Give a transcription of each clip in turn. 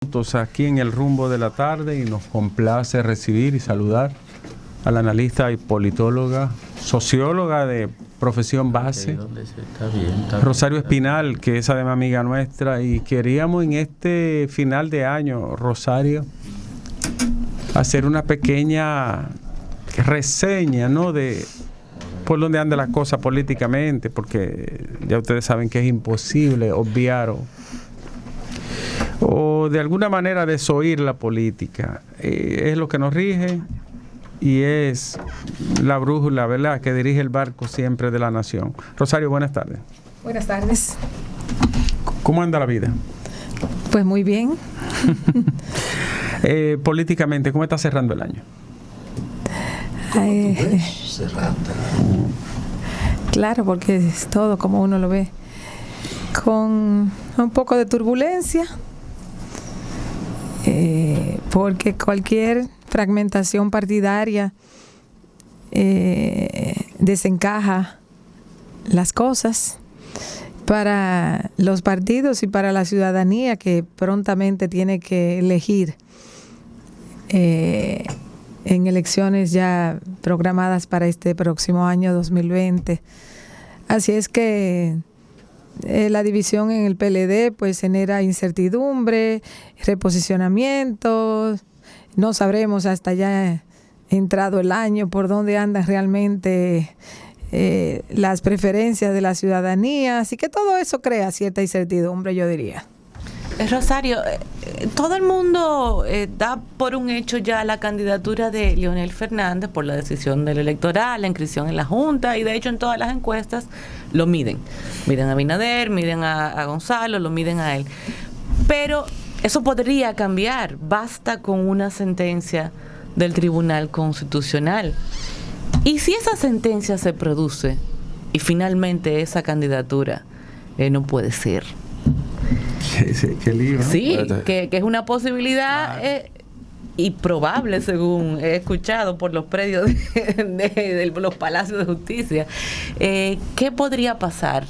Aquí en el rumbo de la tarde, y nos complace recibir y saludar a la analista y politóloga, socióloga de profesión base, Rosario Espinal, que es además amiga nuestra, y queríamos en este final de año, Rosario, hacer una pequeña reseña, ¿no?, de por dónde anda la cosa políticamente, porque ya ustedes saben que es imposible obviar o de alguna manera desoír la política. Es lo que nos rige y es la brújula, ¿verdad?, que dirige el barco siempre de la nación. Rosario, buenas tardes. Buenas tardes. ¿Cómo anda la vida? Pues muy bien. Políticamente, ¿cómo está cerrando el año? Cerrando. Claro, porque es todo como uno lo ve. Con un poco de turbulencia, porque cualquier fragmentación partidaria desencaja las cosas para los partidos y para la ciudadanía, que prontamente tiene que elegir en elecciones ya programadas para este próximo año 2020. Así es que la división en el PLD pues genera incertidumbre, reposicionamientos. No sabremos hasta ya entrado el año por dónde andan realmente las preferencias de la ciudadanía. Así que todo eso crea cierta incertidumbre, yo diría. Rosario, todo el mundo da por un hecho ya la candidatura de Leonel Fernández por la decisión del electoral, la inscripción en la Junta, y de hecho en todas las encuestas lo miden. Miden a Abinader, miden a Gonzalo, lo miden a él. Pero eso podría cambiar, basta con una sentencia del Tribunal Constitucional. Y si esa sentencia se produce y finalmente esa candidatura no puede ser. Qué lío, ¿no? Sí, que es una posibilidad y probable, según he escuchado por los predios de los palacios de justicia. ¿Qué podría pasar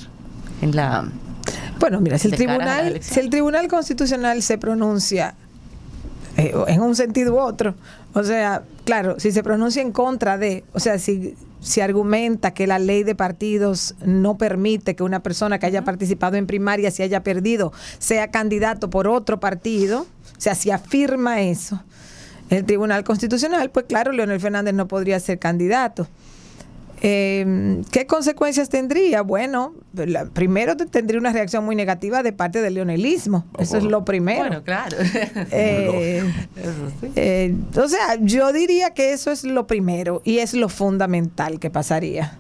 en la... Bueno, mira, si el Tribunal Constitucional se pronuncia en un sentido u otro, o sea, claro, si se pronuncia en contra de, o sea, si argumenta que la ley de partidos no permite que una persona que haya participado en primarias y haya perdido sea candidato por otro partido, o sea, si afirma eso el Tribunal Constitucional, pues claro, Leonel Fernández no podría ser candidato. ¿Qué consecuencias tendría? Bueno, primero tendría una reacción muy negativa de parte del leonelismo. Eso es lo primero. Bueno, claro. O sea, yo diría que eso es lo primero y es lo fundamental que pasaría.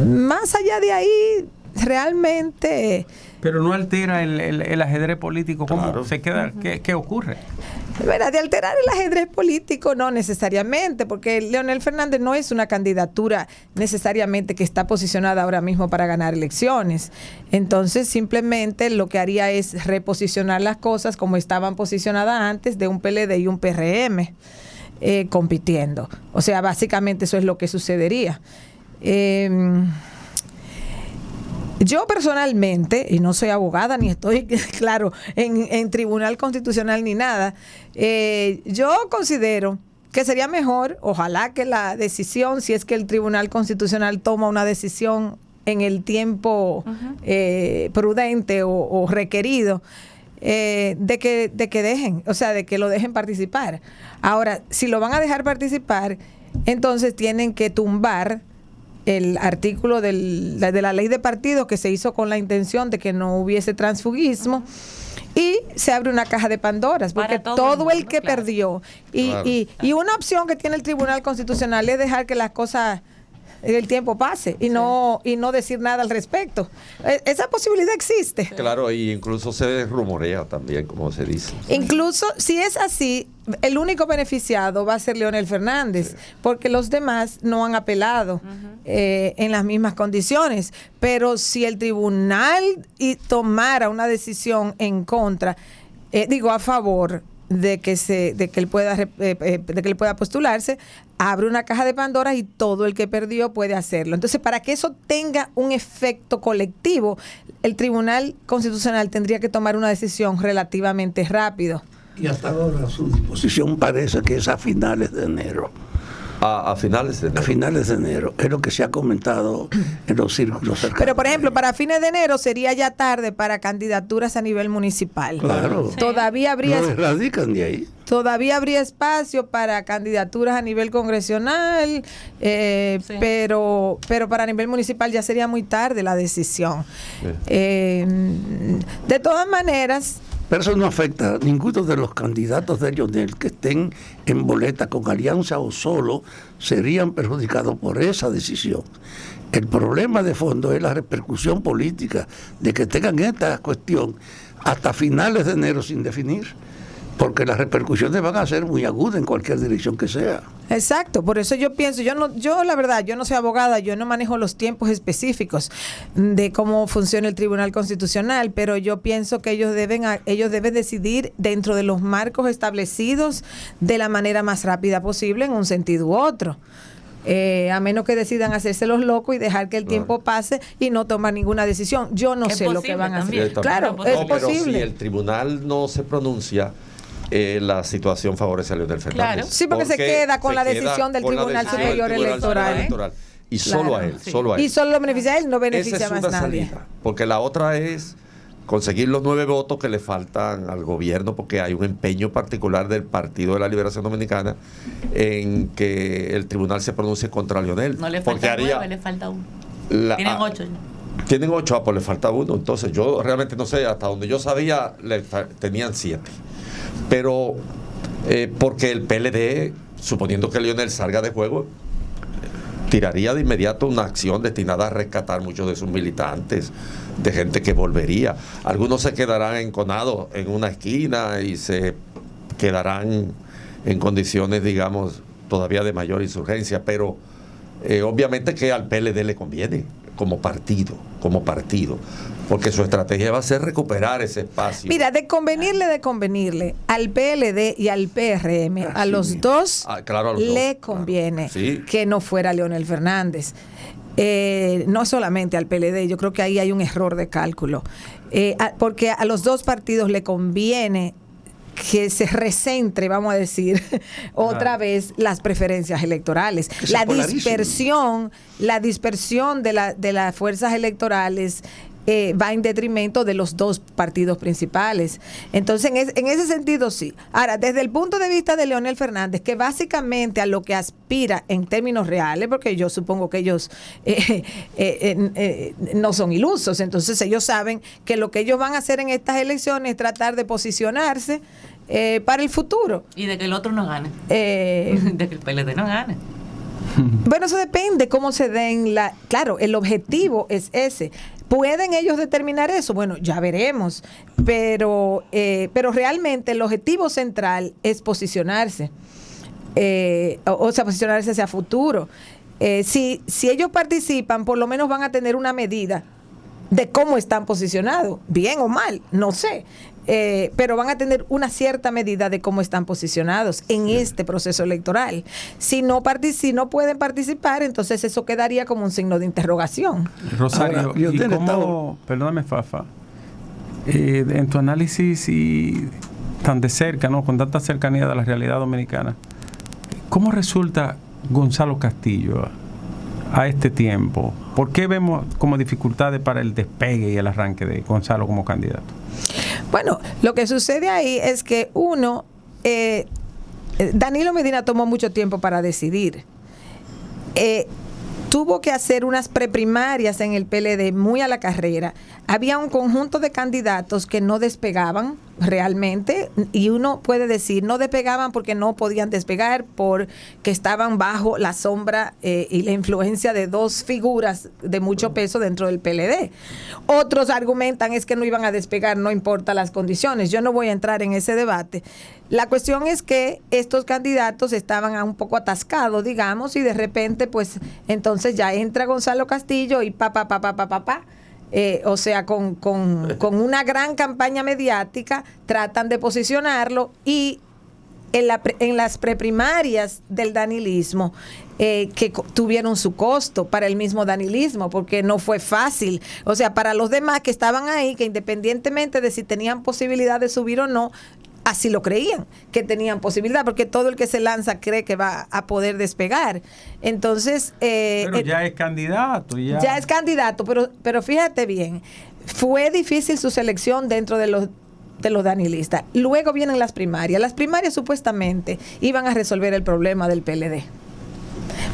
Más allá de ahí, realmente... Pero no altera el ajedrez político. ¿Cómo Claro. se queda? ¿Qué ocurre? ¿Verdad? De alterar el ajedrez político no necesariamente, porque Leonel Fernández no es una candidatura necesariamente que está posicionada ahora mismo para ganar elecciones. Entonces simplemente lo que haría es reposicionar las cosas como estaban posicionadas antes, de un PLD y un PRM compitiendo. O sea, básicamente eso es lo que sucedería. Yo personalmente, y no soy abogada ni estoy, claro, en tribunal constitucional ni nada, yo considero que sería mejor, ojalá que la decisión, si es que el Tribunal Constitucional toma una decisión en el tiempo prudente o requerido, de que dejen, o sea, de que lo dejen participar. Ahora, si lo van a dejar participar, entonces tienen que tumbar el artículo de la ley de partidos que se hizo con la intención de que no hubiese transfugismo, y se abre una caja de Pandoras, porque todo el que perdió y una opción que tiene el Tribunal Constitucional es dejar que las cosas, el tiempo pase y no decir nada al respecto. Esa posibilidad existe. Claro, y incluso se rumorea también, como se dice. Incluso si es así, el único beneficiado va a ser Leonel Fernández, porque los demás no han apelado en las mismas condiciones. Pero si el tribunal tomara una decisión en contra, a favor, de que él pueda postularse, abre una caja de Pandora y todo el que perdió puede hacerlo. Entonces, para que eso tenga un efecto colectivo, el Tribunal Constitucional tendría que tomar una decisión relativamente rápido. Y hasta ahora su disposición parece que es a finales de enero. A finales de enero. A finales de enero, es lo que se ha comentado en los círculos cercanos. Pero, por ejemplo, para fines de enero sería ya tarde para candidaturas a nivel municipal. Claro. Sí. Todavía habría... No erradican de ahí. Todavía habría espacio para candidaturas a nivel congresional, Sí. pero para nivel municipal ya sería muy tarde la decisión. Sí. De todas maneras... Pero eso no afecta a ninguno de los candidatos de Leonel que estén en boleta con alianza o solo, serían perjudicados por esa decisión. El problema de fondo es la repercusión política de que tengan esta cuestión hasta finales de enero sin definir, porque las repercusiones van a ser muy agudas en cualquier dirección que sea. Exacto, por eso yo pienso, yo la verdad, yo no soy abogada, yo no manejo los tiempos específicos de cómo funciona el Tribunal Constitucional, pero yo pienso que ellos deben decidir dentro de los marcos establecidos de la manera más rápida posible en un sentido u otro. A menos que decidan hacerse los locos y dejar que el tiempo pase y no tomar ninguna decisión. Yo no sé lo que van a hacer. también. Claro, No, es pero posible. si el tribunal no se pronuncia, la situación favorece a Leonel Fernández. Claro. Sí, porque se queda con la decisión del con la Tribunal decisión Superior del Tribunal Electoral. Y solo Claro. a él, Sí. solo a él. Y solo lo beneficia a él, no beneficia Esa es más una nadie. salida, porque la otra es conseguir los 9 votos que le faltan al gobierno, porque hay un empeño particular del Partido de la Liberación Dominicana en que el tribunal se pronuncie contra Leonel. No le porque falta haría 9, le falta 1. la- Tienen 8. Tienen 8, pues le falta 1. Entonces yo realmente no sé, hasta donde yo sabía tenían 7. Pero porque el PLD, suponiendo que Leonel salga de juego, tiraría de inmediato una acción destinada a rescatar muchos de sus militantes, de gente que volvería. Algunos se quedarán enconados en una esquina y se quedarán en condiciones, digamos, todavía de mayor insurgencia, pero obviamente que al PLD le conviene como partido, porque su estrategia va a ser recuperar ese espacio. Mira, de convenirle al PLD y al PRM, a los dos claro, a los le dos, conviene claro. Sí. que no fuera Leonel Fernández. No solamente al PLD, yo creo que ahí hay un error de cálculo, porque a los dos partidos le conviene que se recentre, vamos a decir, otra vez las preferencias electorales. Que se La polaricen. dispersión de las fuerzas electorales va en detrimento de los dos partidos principales. Entonces, en ese sentido, sí. Ahora, desde el punto de vista de Leonel Fernández, que básicamente a lo que aspira en términos reales, porque yo supongo que ellos no son ilusos, entonces ellos saben que lo que ellos van a hacer en estas elecciones es tratar de posicionarse para el futuro. Y de que el otro no gane. Eh, De que el PLD no gane. Bueno, eso depende cómo se den Claro, el objetivo es ese. ¿Pueden ellos determinar eso? Bueno, ya veremos. Pero realmente el objetivo central es posicionarse. O sea, posicionarse hacia futuro. Si ellos participan, por lo menos van a tener una medida de cómo están posicionados, bien o mal, no sé. Pero van a tener una cierta medida de cómo están posicionados en este proceso electoral. Si no pueden participar, entonces eso quedaría como un signo de interrogación. Rosario, Ahora, ¿y Leonel cómo, perdóname, Fafa, en tu análisis y tan de cerca, ¿no?, con tanta cercanía de la realidad dominicana, ¿cómo resulta Gonzalo Castillo a este tiempo? ¿Por qué vemos como dificultades para el despegue y el arranque de Gonzalo como candidato? Bueno, lo que sucede ahí es que Danilo Medina tomó mucho tiempo para decidir. Tuvo que hacer unas preprimarias en el PLD muy a la carrera. Había un conjunto de candidatos que no despegaban realmente, y uno puede decir no despegaban porque no podían despegar, porque estaban bajo la sombra y la influencia de dos figuras de mucho peso dentro del PLD. Otros argumentan es que no iban a despegar, no importa las condiciones. Yo no voy a entrar en ese debate. La cuestión es que estos candidatos estaban un poco atascados, digamos, y de repente pues entonces ya entra Gonzalo Castillo y o sea, con una gran campaña mediática, tratan de posicionarlo y en las preprimarias del danilismo, que tuvieron su costo para el mismo danilismo, porque no fue fácil. O sea, para los demás que estaban ahí, que independientemente de si tenían posibilidad de subir o no, así lo creían, que tenían posibilidad, porque todo el que se lanza cree que va a poder despegar. Entonces... pero ya es candidato. Ya es candidato, pero fíjate bien, fue difícil su selección dentro de los danilistas. Luego vienen las primarias. Las primarias supuestamente iban a resolver el problema del PLD.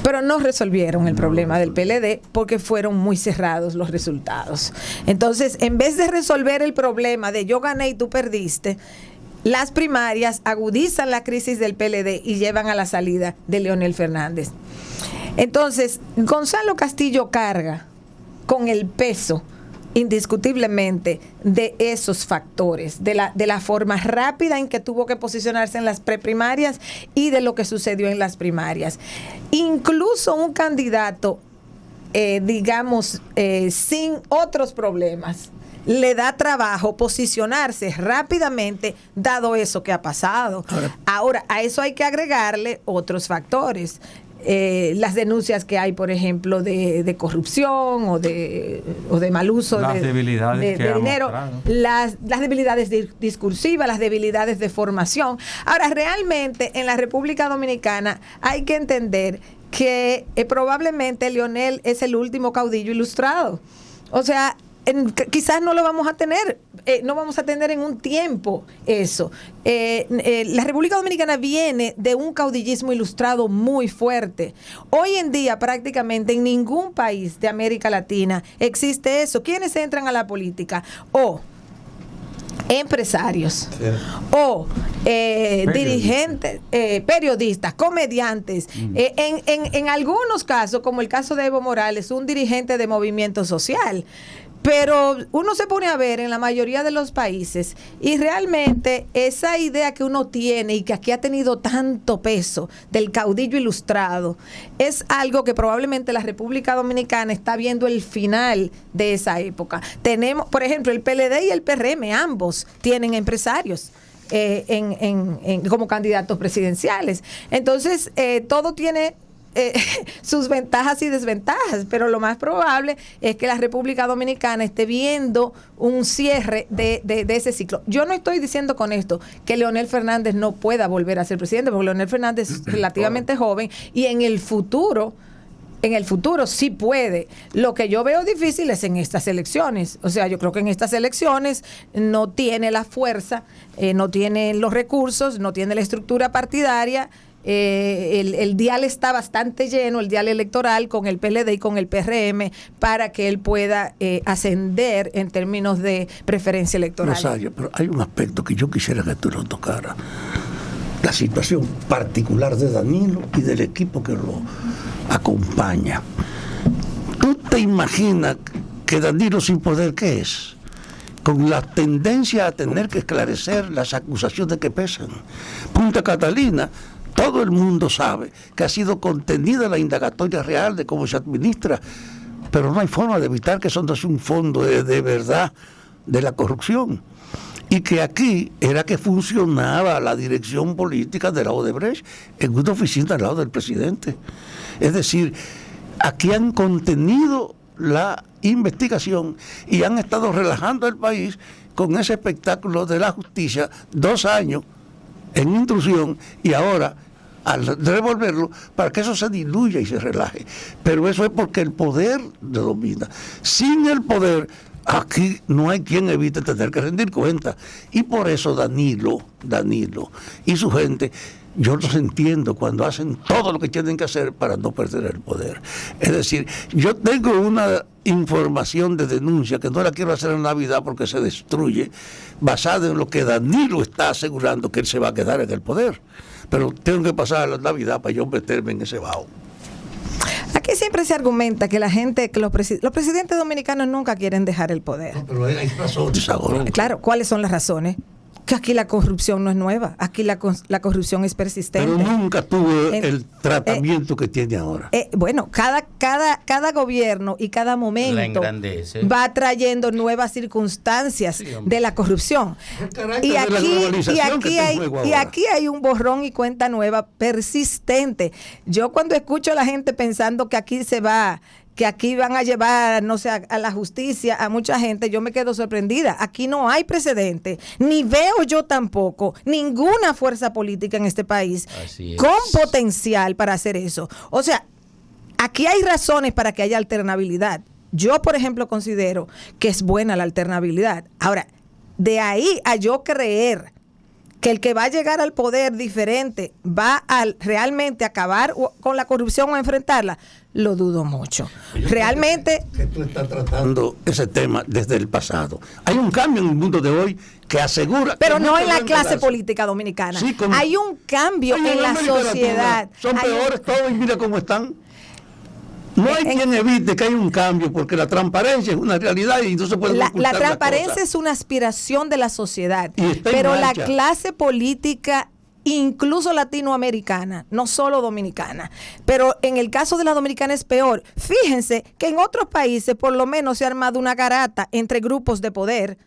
Pero no resolvieron el problema del PLD porque fueron muy cerrados los resultados. Entonces, en vez de resolver el problema de yo gané y tú perdiste, las primarias agudizan la crisis del PLD y llevan a la salida de Leonel Fernández. Entonces, Gonzalo Castillo carga con el peso indiscutiblemente de esos factores, de la forma rápida en que tuvo que posicionarse en las preprimarias y de lo que sucedió en las primarias. Incluso un candidato, sin otros problemas, le da trabajo posicionarse rápidamente, dado eso que ha pasado. Ahora, a eso hay que agregarle otros factores. Las denuncias que hay, por ejemplo, de corrupción o de mal uso de dinero, las debilidades discursivas, las debilidades de formación. Ahora, realmente en la República Dominicana hay que entender que probablemente Leonel es el último caudillo ilustrado. O sea, quizás no lo vamos a tener, no vamos a tener en un tiempo eso. La República Dominicana viene de un caudillismo ilustrado muy fuerte. Hoy en día prácticamente en ningún país de América Latina existe eso. ¿Quiénes entran a la política? O empresarios, o dirigentes, periodistas, comediantes, en algunos casos, como el caso de Evo Morales, un dirigente de movimiento social. Pero uno se pone a ver en la mayoría de los países y realmente esa idea que uno tiene y que aquí ha tenido tanto peso del caudillo ilustrado es algo que probablemente la República Dominicana está viendo el final de esa época. Tenemos, por ejemplo, el PLD y el PRM, ambos tienen empresarios como candidatos presidenciales. Entonces, todo tiene sus ventajas y desventajas, pero lo más probable es que la República Dominicana esté viendo un cierre de ese ciclo. Yo no estoy diciendo con esto que Leonel Fernández no pueda volver a ser presidente, porque Leonel Fernández es relativamente joven y en el futuro sí puede. Lo que yo veo difícil es en estas elecciones. O sea, yo creo que en estas elecciones no tiene la fuerza, no tiene los recursos, no tiene la estructura partidaria. El dial está bastante lleno, el dial electoral, con el PLD y con el PRM, para que él pueda ascender en términos de preferencia electoral. Rosario, pero hay un aspecto que yo quisiera que tú lo tocaras: la situación particular de Danilo y del equipo que lo acompaña. ¿Tú te imaginas que Danilo sin poder qué es? Con la tendencia a tener que esclarecer las acusaciones que pesan. Punta Catalina, todo el mundo sabe que ha sido contenida la indagatoria real de cómo se administra, pero no hay forma de evitar que eso no sea un fondo de verdad de la corrupción. Y que aquí era que funcionaba la dirección política de la Odebrecht en una oficina al lado del presidente. Es decir, aquí han contenido la investigación y han estado relajando el país con ese espectáculo de la justicia, 2 años en intrusión y ahora al revolverlo para que eso se diluya y se relaje. Pero eso es porque el poder domina. Sin el poder, aquí no hay quien evite tener que rendir cuenta. Y por eso Danilo y su gente, yo los entiendo cuando hacen todo lo que tienen que hacer para no perder el poder. Es decir, yo tengo una información de denuncia que no la quiero hacer en Navidad porque se destruye, basada en lo que Danilo está asegurando que él se va a quedar en el poder. Pero tengo que pasar la Navidad para yo meterme en ese bajo. Aquí siempre se argumenta que la gente, que los presidentes dominicanos nunca quieren dejar el poder. No, pero hay razones ahora. Claro, ¿cuáles son las razones? que aquí la corrupción no es nueva, aquí la corrupción es persistente. Pero nunca tuvo el tratamiento que tiene ahora. Bueno, cada gobierno y cada momento va trayendo nuevas circunstancias de la corrupción. Y aquí hay un borrón y cuenta nueva persistente. Yo cuando escucho a la gente pensando que aquí van a llevar, no sé, a la justicia a mucha gente, yo me quedo sorprendida. Aquí no hay precedente, ni veo yo tampoco ninguna fuerza política en este país con potencial para hacer eso. O sea, aquí hay razones para que haya alternabilidad. Yo, por ejemplo, considero que es buena la alternabilidad. Ahora, de ahí a yo creer que el que va a llegar al poder diferente va a realmente acabar con la corrupción o enfrentarla, lo dudo mucho. Realmente... Que tú estás tratando ese tema desde el pasado. Hay un cambio en el mundo de hoy que asegura... Pero no en la clase política dominicana. Sí, hay un cambio en la sociedad. Son peores todos y mira cómo están. No hay quien evite que haya un cambio, porque la transparencia es una realidad y no se puede ocultar. La transparencia es una aspiración de la sociedad, pero la clase política, incluso latinoamericana, no solo dominicana, pero en el caso de la dominicana es peor. Fíjense que en otros países por lo menos se ha armado una garata entre grupos de poder.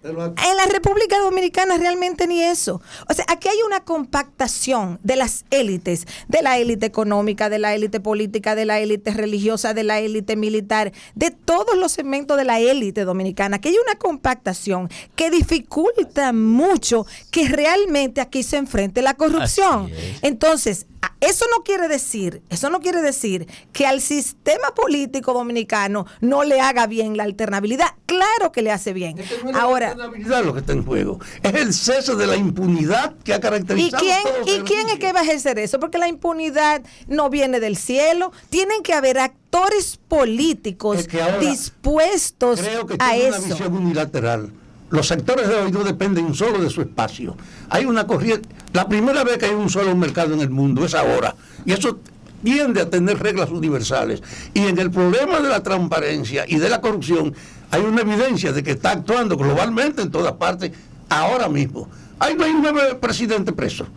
En la República Dominicana realmente ni eso. O sea, aquí hay una compactación de las élites, de la élite económica, de la élite política, de la élite religiosa, de la élite militar, de todos los segmentos de la élite dominicana. Aquí hay una compactación que dificulta mucho que realmente aquí se enfrente la corrupción. Entonces, eso no quiere decir que al sistema político dominicano no le haga bien la alternabilidad. Claro que le hace bien. Ahora, la alternabilidad lo que está en juego es el cese de la impunidad que ha caracterizado. ¿Y quién es que va a ejercer eso? Porque la impunidad no viene del cielo. Tienen que haber actores políticos dispuestos a eso. Una visión unilateral. Los sectores de hoy no dependen solo de su espacio. Hay una corriente. La primera vez que hay un solo mercado en el mundo es ahora. Y eso tiende a tener reglas universales. Y en el problema de la transparencia y de la corrupción hay una evidencia de que está actuando globalmente en todas partes ahora mismo. Ahí no hay 9 presidentes presos.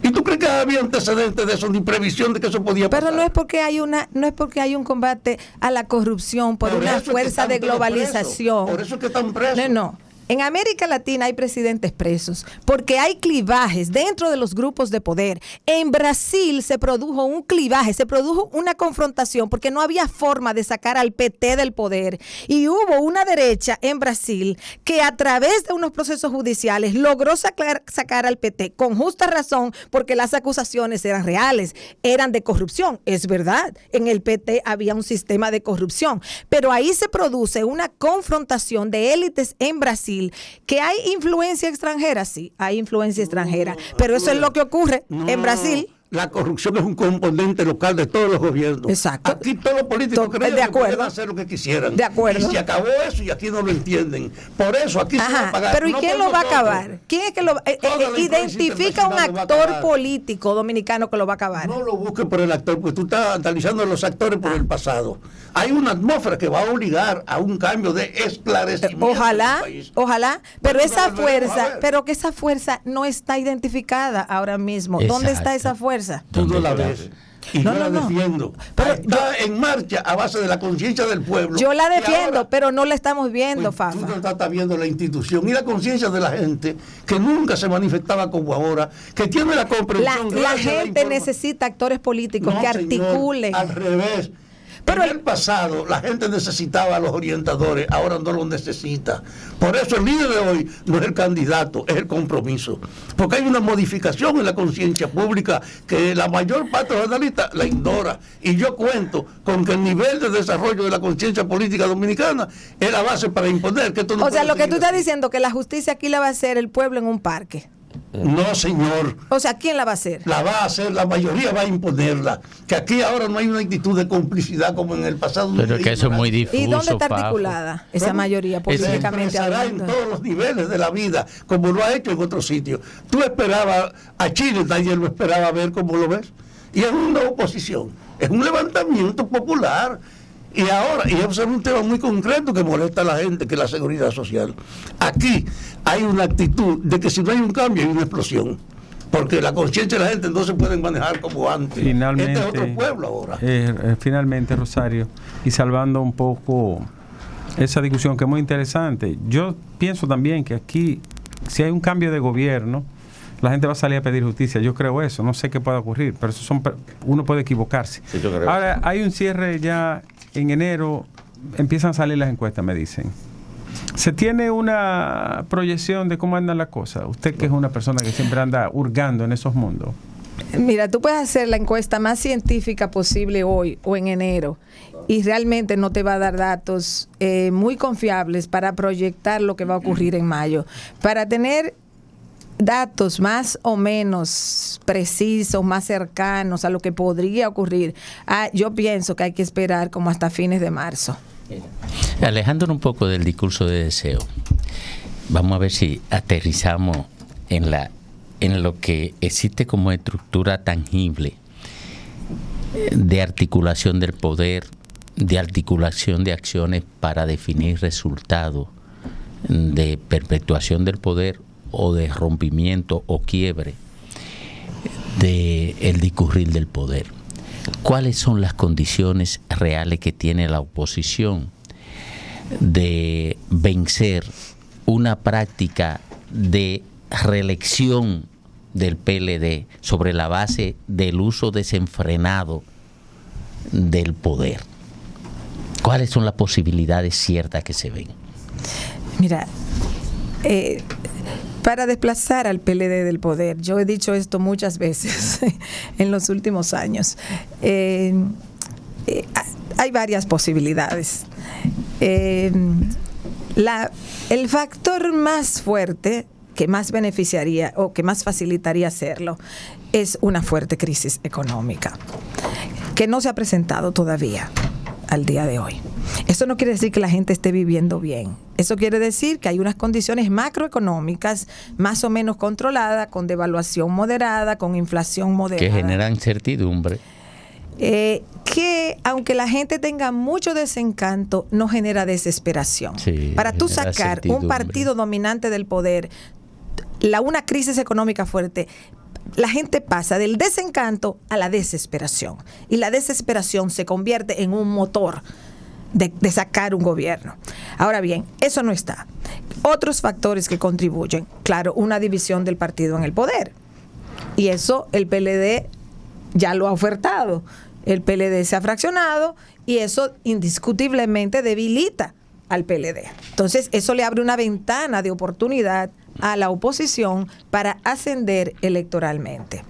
¿Y tú crees que había antecedentes de eso, ni previsión de que eso podía pasar? Pero no es porque hay un combate a la corrupción por una fuerza de globalización. Por eso es que están presos. No. En América Latina hay presidentes presos porque hay clivajes dentro de los grupos de poder. En Brasil se produjo un clivaje, se produjo una confrontación porque no había forma de sacar al PT del poder. Y hubo una derecha en Brasil que a través de unos procesos judiciales logró sacar al PT con justa razón porque las acusaciones eran reales, eran de corrupción. Es verdad, en el PT había un sistema de corrupción, pero ahí se produce una confrontación de élites en Brasil. ¿Que hay influencia extranjera? Sí, hay influencia extranjera, pero eso es lo que ocurre en Brasil. La corrupción es un componente local de todos los gobiernos. Exacto. Aquí todos los políticos creen que pueden hacer lo que quisieran. De acuerdo. Y se acabó eso y aquí no lo entienden. Por eso aquí se va a pagar. Pero ¿y quién lo va a acabar? ¿Quién es que lo identifica un actor político dominicano que lo va a acabar? No lo busques por el actor, porque tú estás analizando a los actores por el pasado. Hay una atmósfera que va a obligar a un cambio de esclarecimiento. Ojalá, pero que esa fuerza no está identificada ahora mismo. Exacto. ¿Dónde está esa fuerza? Tú no la ves. Y yo la defiendo. Pero está en marcha a base de la conciencia del pueblo. Yo la defiendo, pero no la estamos viendo, Fafa. Tú no estás viendo la institución y la conciencia de la gente que nunca se manifestaba como ahora, que tiene la comprensión. La gente necesita actores políticos que articulen. Señor, al revés. Pero en el pasado la gente necesitaba a los orientadores, ahora no los necesita. Por eso el líder de hoy no es el candidato, es el compromiso. Porque hay una modificación en la conciencia pública que la mayor parte de los analistas la ignora. Y yo cuento con que el nivel de desarrollo de la conciencia política dominicana es la base para imponer que esto no. O sea, lo que tú estás diciendo, que la justicia aquí la va a hacer el pueblo en un parque. No, señor. O sea, ¿quién la va a hacer? La va a hacer, la mayoría va a imponerla. Que aquí ahora no hay una actitud de complicidad como en el pasado. Pero que eso es muy difuso. ¿Y dónde está articulada esa mayoría políticamente hablando? En todos los niveles de la vida, como lo ha hecho en otros sitios. Tú esperabas a Chile, nadie lo esperaba ver como lo ves. Y es una oposición, es un levantamiento popular. Y ahora, y eso es un tema muy concreto que molesta a la gente, que es la seguridad social. Aquí hay una actitud de que si no hay un cambio hay una explosión. Porque la conciencia de la gente no se puede manejar como antes. Finalmente, este es otro pueblo ahora. Finalmente, Rosario, y salvando un poco esa discusión que es muy interesante, yo pienso también que aquí, si hay un cambio de gobierno, la gente va a salir a pedir justicia. Yo creo eso, no sé qué pueda ocurrir, pero uno puede equivocarse. Sí, yo creo. Ahora, hay un cierre ya en enero, empiezan a salir las encuestas, me dicen. ¿Se tiene una proyección de cómo andan las cosas? Usted que es una persona que siempre anda hurgando en esos mundos. Mira, tú puedes hacer la encuesta más científica posible hoy o en enero y realmente no te va a dar datos muy confiables para proyectar lo que va a ocurrir en mayo. Para tener datos más o menos precisos, más cercanos a lo que podría ocurrir, yo pienso que hay que esperar como hasta fines de marzo. Alejándonos un poco del discurso de deseo, vamos a ver si aterrizamos en lo que existe como estructura tangible de articulación del poder, de articulación de acciones para definir resultados, de perpetuación del poder o de rompimiento o quiebre del discurrir del poder. ¿Cuáles son las condiciones reales que tiene la oposición de vencer una práctica de reelección del PLD sobre la base del uso desenfrenado del poder? ¿Cuáles son las posibilidades ciertas que se ven? Mira, para desplazar al PLD del poder, yo he dicho esto muchas veces en los últimos años, hay varias posibilidades. El factor más fuerte que más beneficiaría o que más facilitaría hacerlo es una fuerte crisis económica que no se ha presentado todavía al día de hoy. Eso no quiere decir que la gente esté viviendo bien. Eso quiere decir que hay unas condiciones macroeconómicas más o menos controladas, con devaluación moderada, con inflación moderada. Que generan incertidumbre. Que aunque la gente tenga mucho desencanto, no genera desesperación. Sí, para tú sacar un partido dominante del poder, una crisis económica fuerte, la gente pasa del desencanto a la desesperación. Y la desesperación se convierte en un motor de sacar un gobierno. Ahora bien, eso no está. Otros factores que contribuyen, claro, una división del partido en el poder. Y eso el PLD ya lo ha ofertado. El PLD se ha fraccionado y eso indiscutiblemente debilita al PLD. Entonces, eso le abre una ventana de oportunidad a la oposición para ascender electoralmente.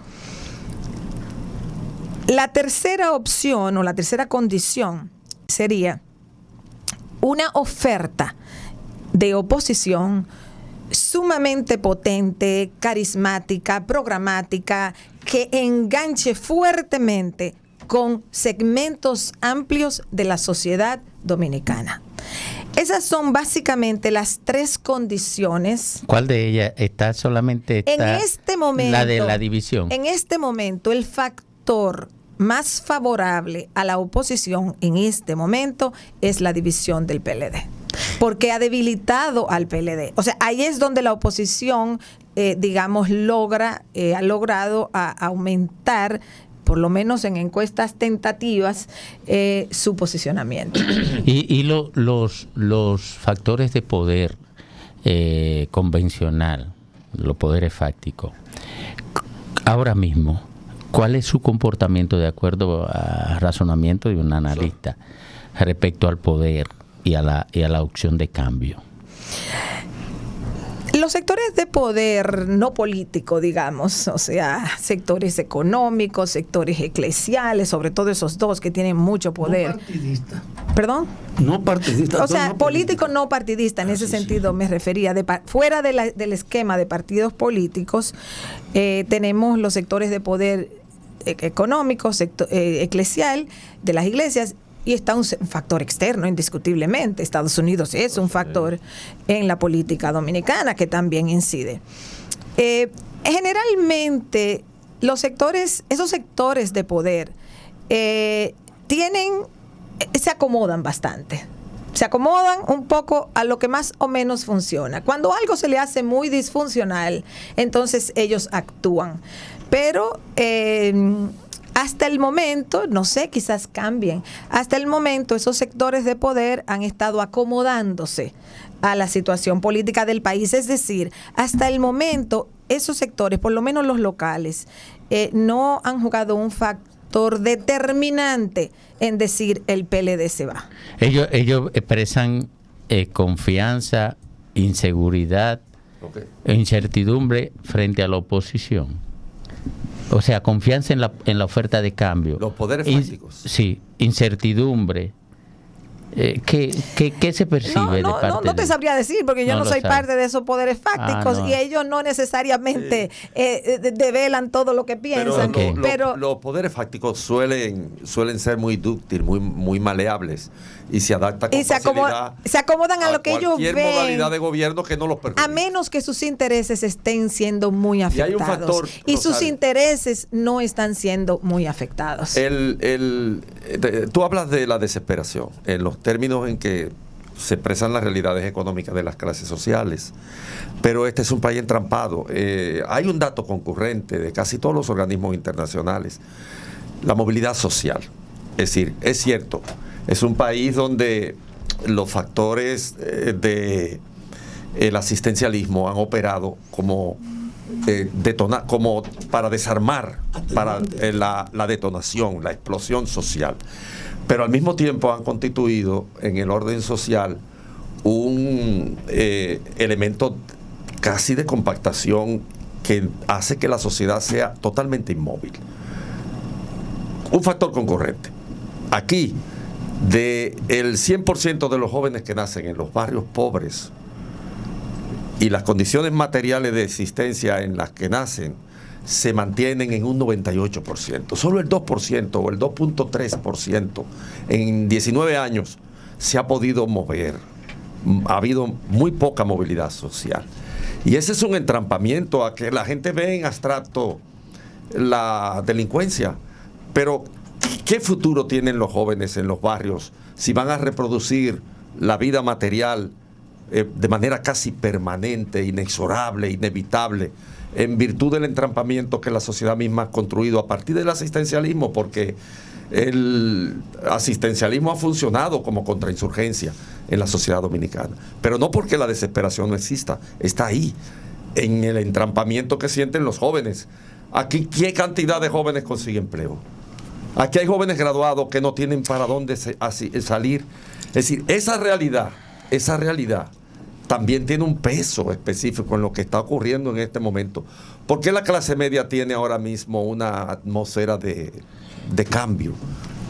La tercera opción o la tercera condición sería una oferta de oposición sumamente potente, carismática, programática, que enganche fuertemente con segmentos amplios de la sociedad dominicana. Esas son básicamente las tres condiciones. ¿Cuál de ellas está solamente en este momento, la de la división? En este momento, el factor más favorable a la oposición en este momento es la división del PLD, porque ha debilitado al PLD. O sea, ahí es donde la oposición, ha logrado aumentar, por lo menos en encuestas tentativas, su posicionamiento. Y los factores de poder convencional, los poderes fácticos, ahora mismo, ¿cuál es su comportamiento de acuerdo al razonamiento de un analista respecto al poder y a la opción de cambio? Los sectores de poder no político, digamos, o sea, sectores económicos, sectores eclesiales, sobre todo esos dos que tienen mucho poder. No partidista. ¿Perdón? No partidista. O sea, político no partidista, en ese sentido me refería. Fuera del esquema de partidos políticos, tenemos los sectores de poder económico, eclesial, de las iglesias. Y está un factor externo, indiscutiblemente. Estados Unidos es un factor en la política dominicana que también incide. Generalmente, esos sectores de poder, tienen se acomodan bastante. Se acomodan un poco a lo que más o menos funciona. Cuando algo se le hace muy disfuncional, entonces ellos actúan. Pero hasta el momento, no sé, quizás cambien. Hasta el momento esos sectores de poder han estado acomodándose a la situación política del país. Es decir, hasta el momento esos sectores, por lo menos los locales, no han jugado un factor determinante en decir el PLD se va. Ellos expresan confianza, inseguridad, e incertidumbre frente a la oposición. O sea, confianza en la oferta de cambio. Los poderes fácticos. Sí, incertidumbre. ¿Qué se percibe de parte no te sabría decir, porque yo no soy parte de esos poderes fácticos y ellos no necesariamente develan todo lo que piensan. Pero los poderes fácticos suelen ser muy dúctiles, muy maleables, y se adaptan con facilidad. Se acomodan a lo que ellos ven. Cualquier modalidad de gobierno que no los perjudique. A menos que sus intereses estén siendo muy afectados. Y hay un factor, y sus intereses no están siendo muy afectados. Tú hablas de la desesperación en los términos en que se expresan las realidades económicas de las clases sociales, pero este es un país entrampado. Hay un dato concurrente de casi todos los organismos internacionales: la movilidad social. Es decir, es cierto, es un país donde los factores del asistencialismo han operado como como para desarmar, para la detonación, la explosión social. Pero al mismo tiempo han constituido en el orden social un elemento casi de compactación que hace que la sociedad sea totalmente inmóvil. Un factor concurrente. Aquí, del 100% de los jóvenes que nacen en los barrios pobres y las condiciones materiales de existencia en las que nacen, se mantienen en un 98%. Solo el 2% o el 2.3% en 19 años se ha podido mover. Ha habido muy poca movilidad social. Y ese es un entrampamiento a que la gente ve en abstracto la delincuencia. Pero, ¿qué futuro tienen los jóvenes en los barrios si van a reproducir la vida material de manera casi permanente, inexorable, inevitable, en virtud del entrampamiento que la sociedad misma ha construido a partir del asistencialismo? Porque el asistencialismo ha funcionado como contrainsurgencia en la sociedad dominicana, pero no porque la desesperación no exista, está ahí, en el entrampamiento que sienten los jóvenes. Aquí, ¿qué cantidad de jóvenes consigue empleo? Aquí hay jóvenes graduados que no tienen para dónde salir. Es decir, esa realidad también tiene un peso específico en lo que está ocurriendo en este momento. ¿Por qué la clase media tiene ahora mismo una atmósfera de cambio,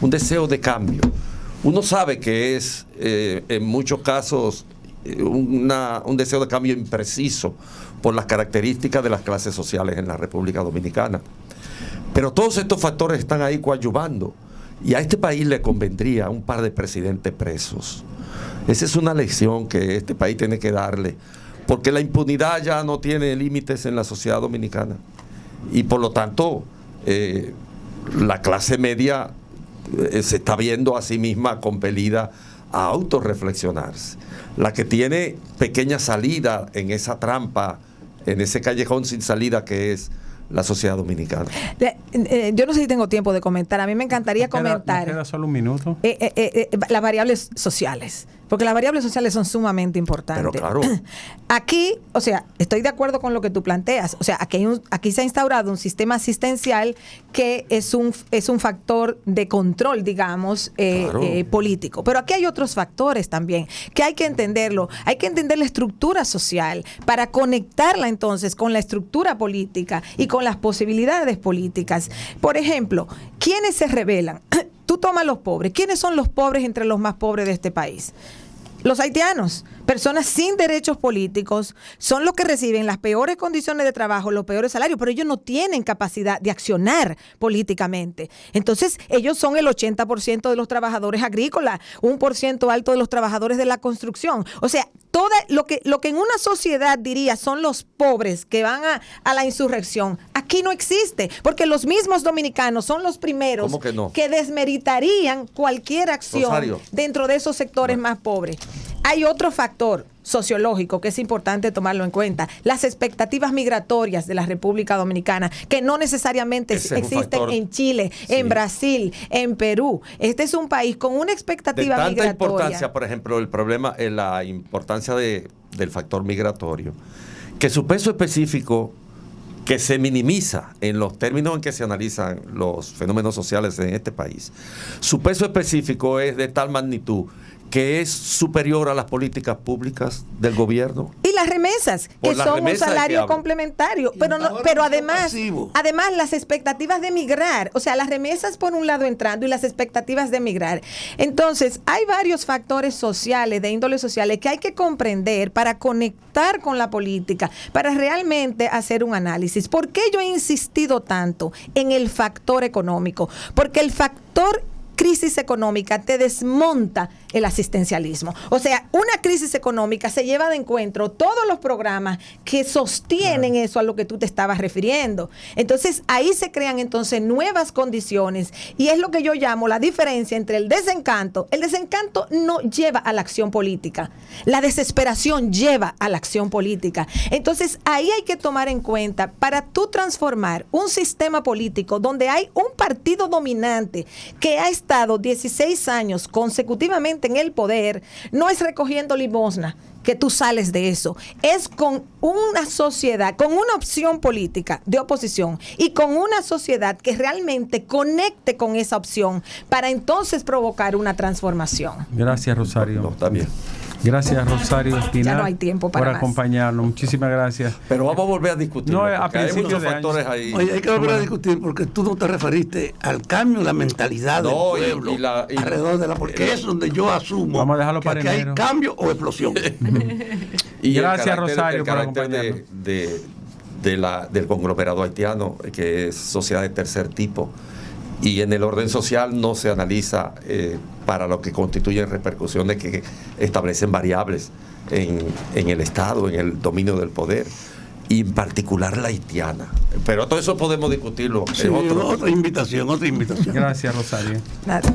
un deseo de cambio? Uno sabe que es, en muchos casos, un deseo de cambio impreciso por las características de las clases sociales en la República Dominicana. Pero todos estos factores están ahí coadyuvando, y a este país le convendría un par de presidentes presos. Esa es una lección que este país tiene que darle, porque la impunidad ya no tiene límites en la sociedad dominicana, y por lo tanto la clase media se está viendo a sí misma compelida a autorreflexionarse. La que tiene pequeña salida en esa trampa, en ese callejón sin salida que es la sociedad dominicana. Yo no sé si tengo tiempo de comentar. A mí me encantaría comentar. ¿Me queda solo un minuto? Las variables sociales. Porque las variables sociales son sumamente importantes. Pero claro. Aquí, o sea, estoy de acuerdo con lo que tú planteas. O sea, aquí se ha instaurado un sistema asistencial que es un factor de control, digamos, político. Pero aquí hay otros factores también que hay que entenderlo. Hay que entender la estructura social para conectarla entonces con la estructura política y con las posibilidades políticas. Por ejemplo, ¿quiénes se rebelan? Tú tomas los pobres. ¿Quiénes son los pobres entre los más pobres de este país? Los haitianos. personas sin derechos políticos, son los que reciben las peores condiciones de trabajo, los peores salarios, pero ellos no tienen capacidad de accionar políticamente. Entonces, ellos son el 80% de los trabajadores agrícolas, 1% alto de los trabajadores de la construcción. O sea, lo que en una sociedad diría son los pobres que van a la insurrección, aquí no existe, porque los mismos dominicanos son los primeros que desmeritarían cualquier acción, Rosario, dentro de esos sectores más pobres. Hay otro factor sociológico que es importante tomarlo en cuenta: las expectativas migratorias de la República Dominicana, que no necesariamente existen en Chile, en Brasil, en Perú. Este es un país con una expectativa de tanta migratoria. Importancia, por ejemplo, el problema es la importancia del factor migratorio, que su peso específico, que se minimiza en los términos en que se analizan los fenómenos sociales en este país, su peso específico es de tal magnitud que es superior a las políticas públicas del gobierno. Y las remesas, que son un salario complementario, pero además las expectativas de migrar, o sea, las remesas por un lado entrando y las expectativas de migrar. Entonces, hay varios factores sociales, de índole sociales, que hay que comprender para conectar con la política, para realmente hacer un análisis. ¿Por qué yo he insistido tanto en el factor económico? Porque el factor crisis económica te desmonta el asistencialismo. O sea, una crisis económica se lleva de encuentro todos los programas que sostienen eso a lo que tú te estabas refiriendo. Entonces, ahí se crean entonces nuevas condiciones, y es lo que yo llamo la diferencia entre el desencanto. El desencanto no lleva a la acción política. La desesperación lleva a la acción política. Entonces, ahí hay que tomar en cuenta, para tú transformar un sistema político donde hay un partido dominante que ha estado 16 años consecutivamente en el poder, no es recogiendo limosna que tú sales de eso, es con una sociedad, con una opción política de oposición y con una sociedad que realmente conecte con esa opción para entonces provocar una transformación. Gracias, Rosario. No, está bien. Gracias, Rosario Espinal, ya no hay tiempo para por acompañarnos. Muchísimas gracias. Pero vamos a volver a discutir. No, a hay muchos de factores ahí. Oye, hay que volver a discutir, porque tú no te referiste al cambio en la mentalidad del pueblo alrededor de la... Porque es donde yo asumo vamos a dejarlo que para aquí hay enero. Cambio o explosión. Y gracias, Rosario, por acompañarnos. Del conglomerado haitiano, que es sociedad de tercer tipo, y en el orden social no se analiza para lo que constituyen repercusiones que establecen variables en el Estado, en el dominio del poder, y en particular la haitiana. Pero todo eso podemos discutirlo. Sí, otra invitación. Gracias, Rosario. Nada.